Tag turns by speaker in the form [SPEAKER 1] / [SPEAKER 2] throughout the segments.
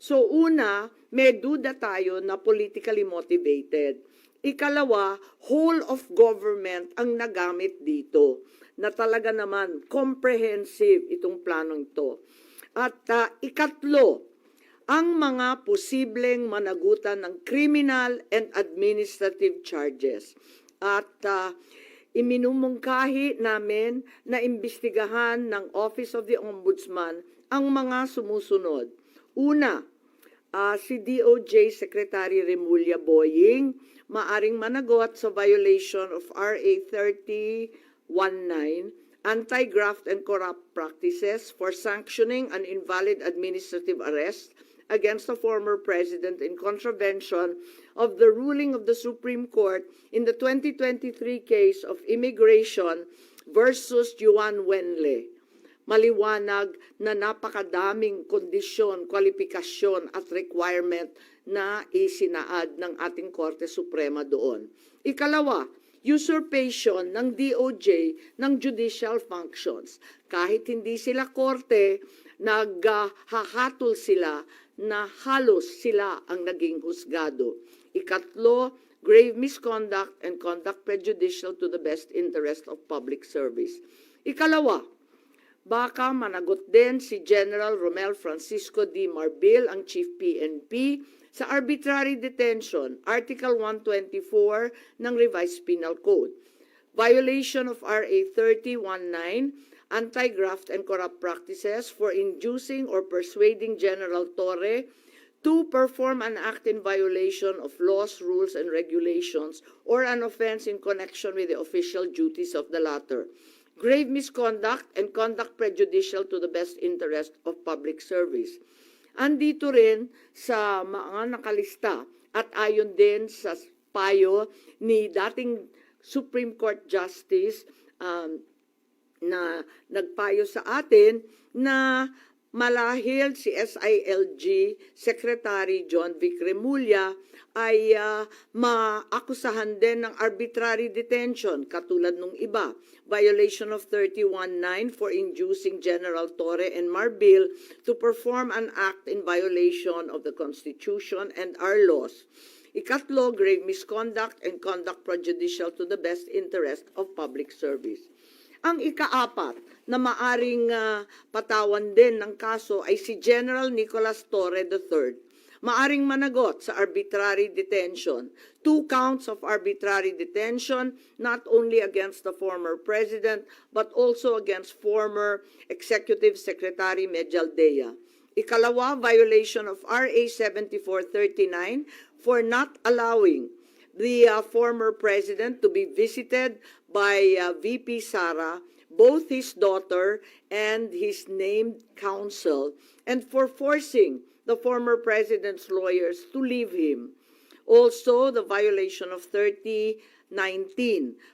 [SPEAKER 1] So una, may duda tayo na politically motivated. Ikalawa, whole of government ang nagamit dito na talaga naman comprehensive itong planong ito. At ikatlo, ang mga posibleng managutan ng criminal and administrative charges. At iminumungkahi namin na imbestigahan ng Office of the Ombudsman ang mga sumusunod. Una, si DOJ Secretary Remulla Boying maaring managot sa violation of RA 3019, Anti-Graft and Corrupt Practices for sanctioning an invalid administrative arrest against the former president in contravention of the ruling of the Supreme Court in the 2023 case of Immigration versus Juan Wenle. Maliwanag na napakadaming kondisyon, kwalifikasyon at requirement na isinaad ng ating Korte Suprema doon. Ikalawa, usurpation ng DOJ ng judicial functions. Kahit hindi sila korte, naghahatol sila na halos sila ang naging husgado. Ikatlo, grave misconduct and conduct prejudicial to the best interest of public service. Ikalawa, baka managot din si General Romel Francisco D. Marbil, ang Chief PNP, sa arbitrary detention, Article 124 ng Revised Penal Code. Violation of RA 3019, Anti-Graft and Corrupt Practices for inducing or persuading General Torre to perform an act in violation of laws, rules, and regulations or an offense in connection with the official duties of the latter. Grave misconduct and conduct prejudicial to the best interest of public service. Andito rin sa mga nakalista at ayon din sa payo ni dating Supreme Court Justice na nagpayo sa atin na malahil si SILG Secretary John Vic Remulla ay maakusahan din ng arbitrary detention katulad nung iba. Violation of 319 for inducing General Torre and Marbil to perform an act in violation of the Constitution and our laws. Ikatlo, grave misconduct and conduct prejudicial to the best interest of public service. Ang ikaapat na maaring patawan din ng kaso ay si General Nicolas Torre III. Maaring managot sa arbitrary detention. 2 counts of arbitrary detention, not only against the former president, but also against former Executive Secretary Medialdea. Ikalawa, violation of RA 7439 for not allowing the former president to be visited by VP Sara, both his daughter and his named counsel, and for forcing the former president's lawyers to leave him. Also, the violation of 3019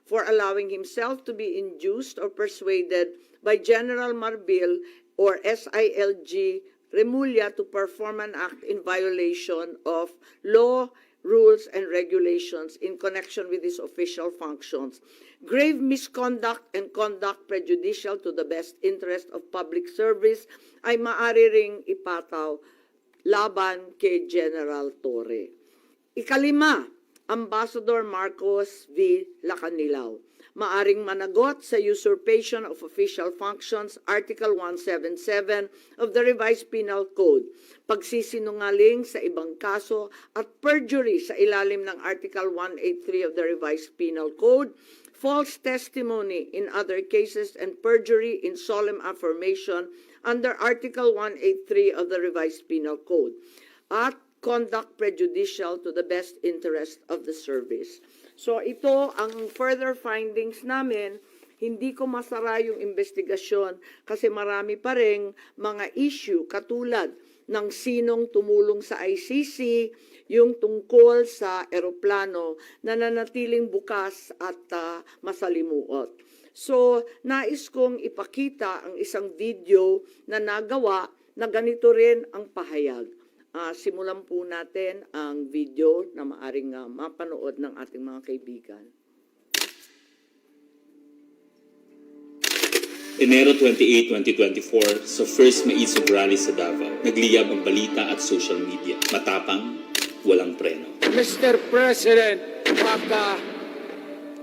[SPEAKER 1] for allowing himself to be induced or persuaded by General Marbil or SILG Remulla to perform an act in violation of law, rules, and regulations in connection with his official functions. Grave misconduct and conduct prejudicial to the best interest of public service ay maaari ring ipataw laban kay General Torre. Ikalima, Ambassador Marcos V. Lacanilao. Maaring managot sa usurpation of official functions, Article 177 of the Revised Penal Code, pagsisinungaling sa ibang kaso at perjury sa ilalim ng Article 183 of the Revised Penal Code, false testimony in other cases, and perjury in solemn affirmation under Article 183 of the Revised Penal Code, at conduct prejudicial to the best interest of the service. So ito ang further findings namin. Hindi ko masara yung investigasyon kasi marami pa ring mga issue katulad ng sinong tumulong sa ICC, yung tungkol sa eroplano na nanatiling bukas at masalimuot. So nais kong ipakita ang isang video na nagawa na ganito rin ang pahayag. Simulan po natin ang video na maaring mapanood ng ating mga kaibigan.
[SPEAKER 2] Enero 28, 2024, sa first Maisog Rally sa Davao, nagliyab ang balita at social media. Matapang, walang preno.
[SPEAKER 3] Mr. President, baka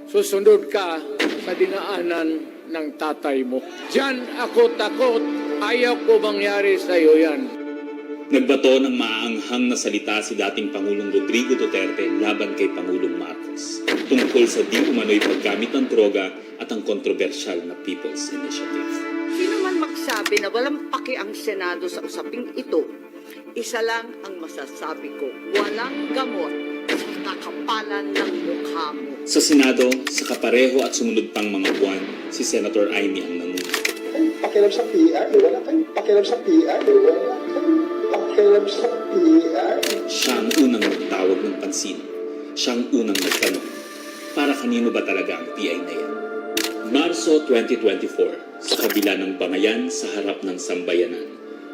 [SPEAKER 3] susunod ka sa dinaanan ng tatay mo. Diyan ako takot. Ayaw ko mangyari sa iyo yan.
[SPEAKER 2] Nagbato ng maaanghang na salita si dating Pangulong Rodrigo Duterte laban kay Pangulong Marcos tungkol sa di umano'y paggamit ng droga at ang kontrobersyal na People's Initiative.
[SPEAKER 4] Sino man magsabi na walang paki ang Senado sa usaping ito, isa lang ang masasabi ko, walang gamot sa kakapalan ng mukha mo.
[SPEAKER 2] Sa Senado, sa kapareho at sumunod pang mga buwan, si Senator Amy ang nanuna.
[SPEAKER 5] Pakialam sa PR, wala kayong pakialam sa PR, wala kayong pakialam sa PR.
[SPEAKER 2] Siya ang unang nagtawag ng pansin. Siya ang unang nagtanong, para kanino ba talaga ang PI na yan? Marso 2024, sa kabila ng bangayan sa harap ng sambayanan,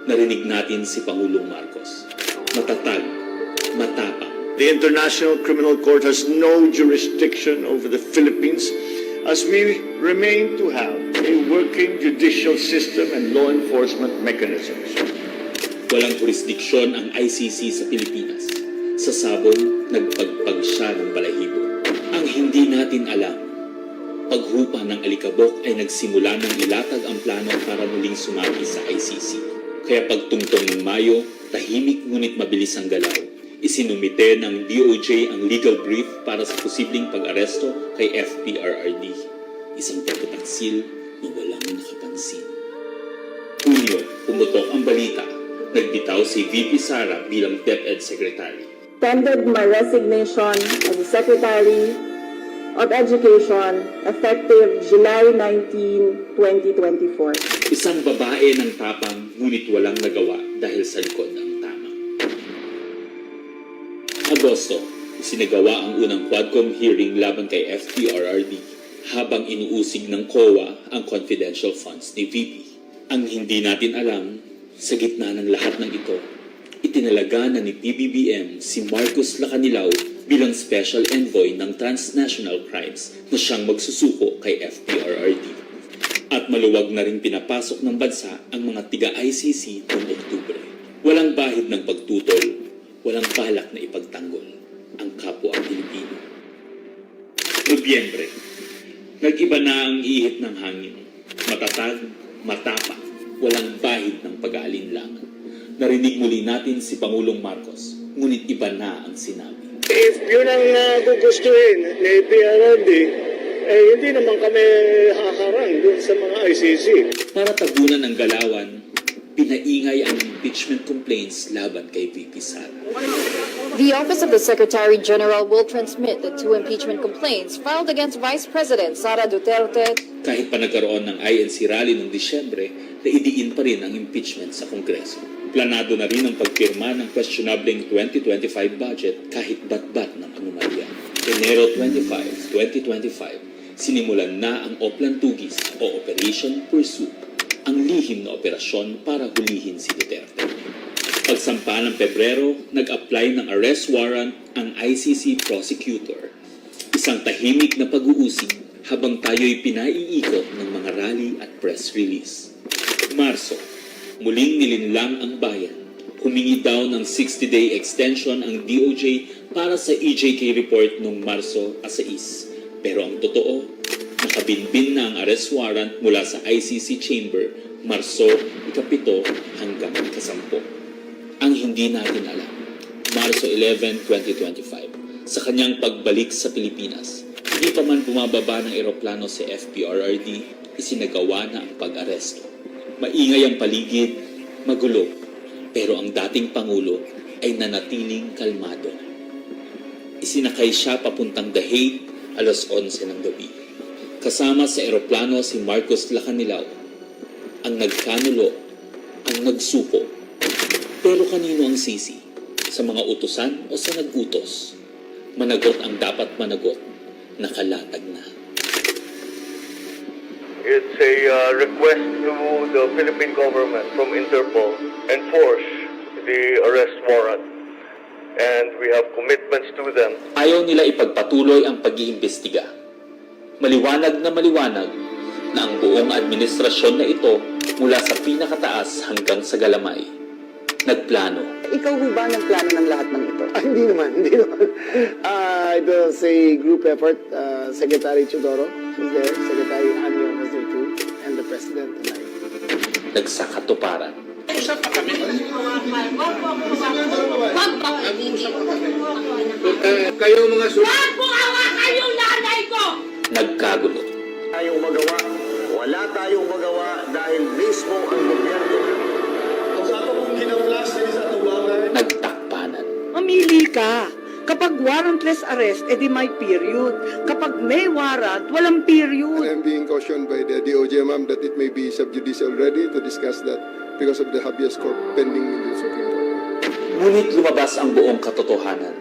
[SPEAKER 2] narinig natin si Pangulong Marcos. Matatag, matapang.
[SPEAKER 6] The International Criminal Court has no jurisdiction over the Philippines as we remain to have a working judicial system and law enforcement mechanisms.
[SPEAKER 2] Walang jurisdiksyon ang ICC sa Pilipinas. Sa sabon, nagpagpag siya ng balahibo. Ang hindi natin alam, paghupa ng alikabok ay nagsimula ng ilatag ang plano para muling sumagi sa ICC. Kaya pagtungtong ng Mayo, tahimik ngunit mabilis ang galaw. Isinumite ng DOJ ang legal brief para sa posibleng pag-aresto kay FPRRD. Isang pagpataksil na walang nakapansin. Hunyo, pumutok ang balita. Nagbitaw si VP Sara bilang DepEd Secretary.
[SPEAKER 7] Tendered my resignation as the Secretary of Education effective July 19, 2024.
[SPEAKER 2] Isang babae ng tapang ngunit walang nagawa dahil sa likod ng tama. Agosto, isinagawa ang unang Quadcom hearing laban kay FPRRD habang inuusig ng COA ang confidential funds ni VP. Ang hindi natin alam, sa gitna ng lahat ng ito, itinalaga na ni PBBM si Marcos Lacanilao bilang Special Envoy ng Transnational Crimes na siyang magsusuko kay FPRRD. At maluwag na rin pinapasok ng bansa ang mga tiga-ICC noong Oktubre. Walang bahid ng pagtutol, walang balak na ipagtanggol ang kapwa Pilipino. Nobyembre, nag-iba na ang ihip ng hangin. Matatag, matapang, walang bahid ng pag-aalinlangan. Narinig muli natin si Pangulong Marcos, ngunit iba na ang sinabi.
[SPEAKER 6] If yun ang gugustuhin ni PRRD, hindi naman kami haharang dun sa mga ICC.
[SPEAKER 2] Para tabunan ang galawan, pinaingay ang impeachment complaints laban kay VP Sara.
[SPEAKER 8] The Office of the Secretary General will transmit the two impeachment complaints filed against Vice President Sara Duterte.
[SPEAKER 2] Kahit pa nagkaroon ng INC rally noong Disyembre, naidiin pa rin ang impeachment sa Kongreso. Planado na rin ang pagpirma ng questionableng 2025 budget kahit bat-bat ng anomalya. Enero 25, 2025, sinimulan na ang Oplan Tugis o Operation Pursuit, ang lihim na operasyon para hulihin si Duterte. Pagsampa ng Pebrero, nag-apply ng arrest warrant ang ICC prosecutor. Isang tahimik na pag-uusig habang tayo'y pinaiikot ng mga rally at press release. Marso, muling nilinlang ang bayan. Humingi daw ng 60-day extension ang DOJ para sa EJK report noong Marso 6. Pero ang totoo, nakabinbin na ang arrest warrant mula sa ICC chamber Marso 7 hanggang 10. Ang hindi natin alam, Marso 11, 2025, sa kanyang pagbalik sa Pilipinas, hindi pa man bumababa ng eroplano si FPRRD, isinagawa na ang pag-aresto. Maingay ang paligid, magulo, pero ang dating Pangulo ay nanatiling kalmado. Isinakay siya papuntang The Hague alas 11 ng gabi. Kasama sa eroplano si Marcos Lacanilao, ang nagkanulo, ang nagsuko. Pero kanino ang sisi? Sa mga utusan o sa nag-utos? Managot ang dapat managot, nakalatag na.
[SPEAKER 9] It's a request to the Philippine government from Interpol enforce the arrest warrant. And we have commitments to them.
[SPEAKER 2] Ayaw nila ipagpatuloy ang pag-iimbestiga. Maliwanag na maliwanag, na ang buong administrasyon na ito mula sa pinakataas hanggang sa galamay nagplano.
[SPEAKER 4] Ikaw ho ba nagplano ng lahat ng ito?
[SPEAKER 5] Hindi naman. It was a group effort. Secretary Chudoro was there, Secretary Anyo was there too, and the President and I.
[SPEAKER 2] Nagsakatuparan.
[SPEAKER 3] Kayo mga
[SPEAKER 2] Nagkagulo.
[SPEAKER 6] Tayong magawa, wala tayong magawa dahil mismo ang gobyerno.
[SPEAKER 2] Nagtakpanan.
[SPEAKER 4] Mamili ka. Kapag warrantless arrest, edi may period. Kapag may warrant, walang period.
[SPEAKER 5] I'm being cautioned by the DOJ, ma'am, that it may be sub judice already to discuss that because of the habeas corpus pending in the Supreme Court.
[SPEAKER 2] Ngunit lumabas ang buong katotohanan.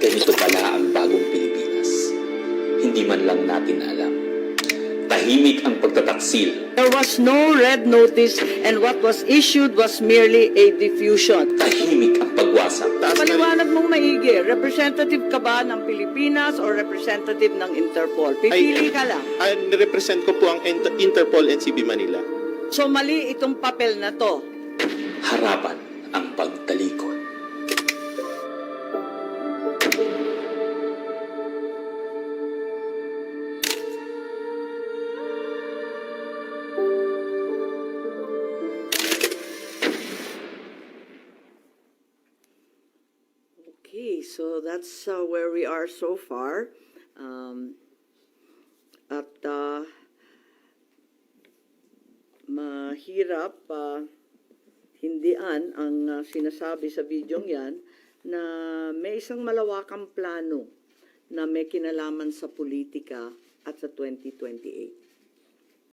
[SPEAKER 2] Ganito pala ang bagong Pilipinas. Hindi man lang natin alam. Tahimik ang pagtataksil.
[SPEAKER 4] There was no red notice and what was issued was merely a diffusion.
[SPEAKER 2] Tahimik ang pagwasak.
[SPEAKER 4] Paliwanag mong maigi, representative ka ba ng Pilipinas or representative ng Interpol? Pipili ka lang.
[SPEAKER 10] Represent ko po ang Interpol NCB Manila.
[SPEAKER 4] So mali itong papel na to.
[SPEAKER 2] Harapan ang pagtalikod.
[SPEAKER 1] Okay, so that's where we are so far. Mahirap hindian ang sinasabi sa videong yan na may isang malawakang plano na may kinalaman sa politika at sa 2028.